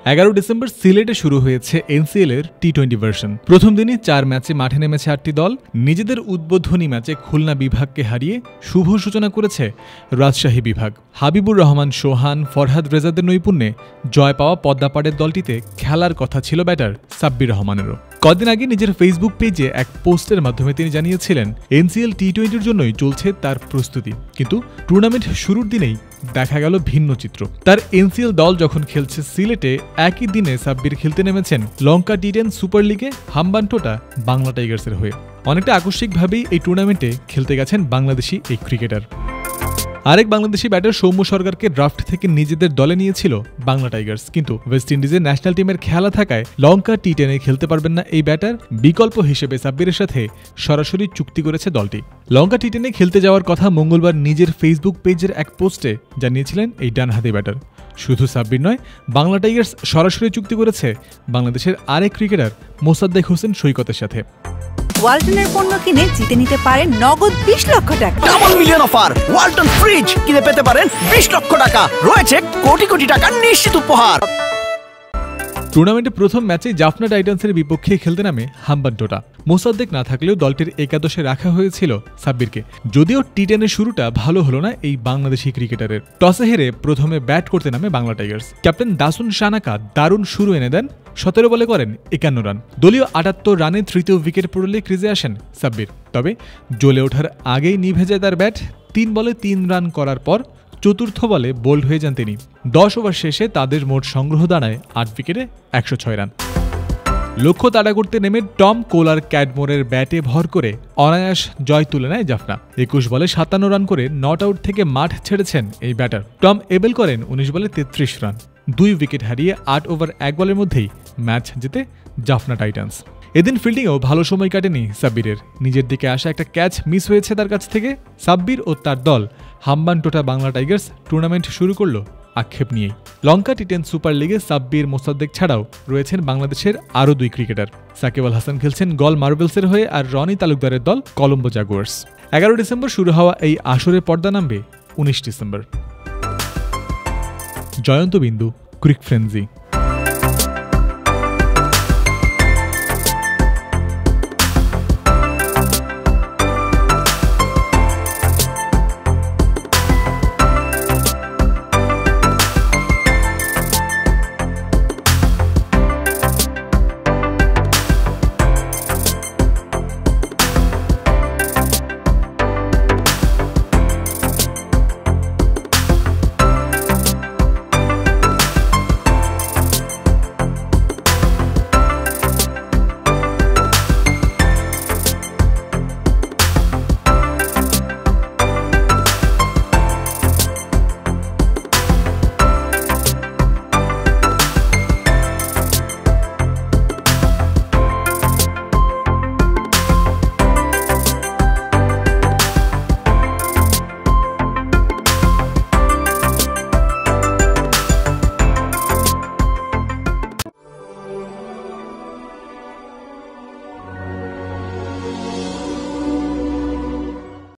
11 December সিলেটে শুরু হয়েছে এনসিএল এর টি20 ভার্সন। প্রথম দিনই 4 ম্যাচে মাঠে নেমেছে 8টি দল। নিজেদের উদ্বোধনী ম্যাচে খুলনা বিভাগকে হারিয়ে শুভ সূচনা করেছে রাজশাহী বিভাগ। হাবিবুর রহমান সোহান, ফরহাদ রেজাদের নৈপুণ্যে জয় পাওয়া পদ্মাপাড়ের দলটিতে খেলার কথা ছিল ব্যাটার সাব্বির রহমানেরও। কদিন আগে নিজের ফেসবুক পেজে এক পোস্টের মাধ্যমে তিনি জানিয়েছিলেন এনসিএল টি20-র জন্যই চলছে তার প্রস্তুতি, কিন্তু টুর্নামেন্ট শুরুর দিনেই দেখা গেল ভিন্ন চিত্র। তার এনসিএল দল যখন খেলছে সিলেটে, একই দিনে সাব্বির খেলতে নেমেছেন লঙ্কা টি10 সুপার লিগে হাম্বানটোটা বাংলা টাইগার্সের হয়ে। অনেকটা আকস্মিকভাবেই এই টুর্নামেন্টে খেলতে গেছেন বাংলাদেশি এই ক্রিকেটার। আরেক বাংলাদেশি ব্যাটার সৌম্য সরকারকে ড্রাফট থেকে নিজেদের দলে নিয়েছিল বাংলা টাইগার্স, কিন্তু ওয়েস্ট ইন্ডিজের ন্যাশনাল টিমের খেলা থাকায় লঙ্কা টি10-এ খেলতে পারবেন না এই ব্যাটার। বিকল্প হিসেবে সাব্বিরের সাথে সরাসরি চুক্তি করেছে দলটি। লঙ্কা টি10-এ খেলতে যাওয়ার কথা মঙ্গলবার নিজের ফেসবুক পেজের এক পোস্টে জানিয়েছিলেন এই ডানহাতি ব্যাটার। শুধু সাব্বির নয়, বাংলা টাইগার্স সরাসরি চুক্তি করেছে বাংলাদেশের আরেক ক্রিকেটার মোসাদ্দেক হোসেন সৈকতের সাথে। ওয়ালটনের পণ্য কিনে জিতে নিতে পারেন নগদ 20 লক্ষ টাকা। Double million offer! Walton fridge কিনে পেতে পারেন 20 লক্ষ টাকা। রয়েছে কোটি কোটি টাকার নিশ্চিত উপহার। টুর্নামেন্টে প্রথম ম্যাচে জাফনা টাইটান্সের বিপক্ষে খেলতে নামে হাম্বানটোটা। মোসাদ্দেক না থাকলেও দলটির একাদশে রাখা হয়েছিল সাব্বিরকে। যদিও টি10-এর শুরুটা ভালো হলো না এই বাংলাদেশি ক্রিকেটারের। টসে হেরে প্রথমে ব্যাট করতে নামে বাংলা টাইগার্স। ক্যাপ্টেন দাসুন সানাকা দারুণ শুরু এনে দেন। 17 বলে করেন 51 রান। দলীয় 78 রানে তৃতীয় উইকেট পড়লে ক্রিজে আসেন সাব্বির। তবে জ্বলে ওঠার আগেই নিভে যায় তার ব্যাট। 3 বলে 3 রান করার পর চতুর্থ বলে বোল্ড হয়ে যান তিনি। 10 ওভার শেষে তাদের মোট সংগ্রহ দাঁড়ায় 8 উইকেটে 106 রান। লক্ষ্য তাড়া করতে নেমে টম কোলার ক্যাডমোরের ব্যাটে ভর করে অনায়াস জয় তুলে নেয় জাফনা। 21 বলে 57 রান করে নট আউট থেকে মাঠ ছেড়েছেন এই ব্যাটার। টম এবেল করেন 19 বলে 33 রান। 2 উইকেট হারিয়ে 8 ওভার 1 বলের মধ্যেই ম্যাচ জিতে জাফনা টাইটান্স। এদিন ফিল্ডিংয়েও ভালো সময় কাটেনি সাব্বিরের। নিজের দিকে আসা একটা ক্যাচ মিস হয়েছে তার কাছ থেকে। সাব্বির ও তার দল হাম্বানটোটা বাংলা টাইগার্স টুর্নামেন্ট শুরু করলো আক্ষেপ নিয়েই। লঙ্কা টি10 সুপার লিগে সাব্বির, মোসাদ্দেক ছাড়াও রয়েছেন বাংলাদেশের আরও 2 ক্রিকেটার। সাকিব আল হাসান খেলছেন গল মার্বেলসের হয়ে, আর রনি তালুকদারের দল কলম্বো জাগুয়ার্স। 11 ডিসেম্বর শুরু হওয়া এই আসরে পর্দা নামবে 19 ডিসেম্বর। জয়ন্ত বিন্দু, ক্রিক ফ্রেন্সি।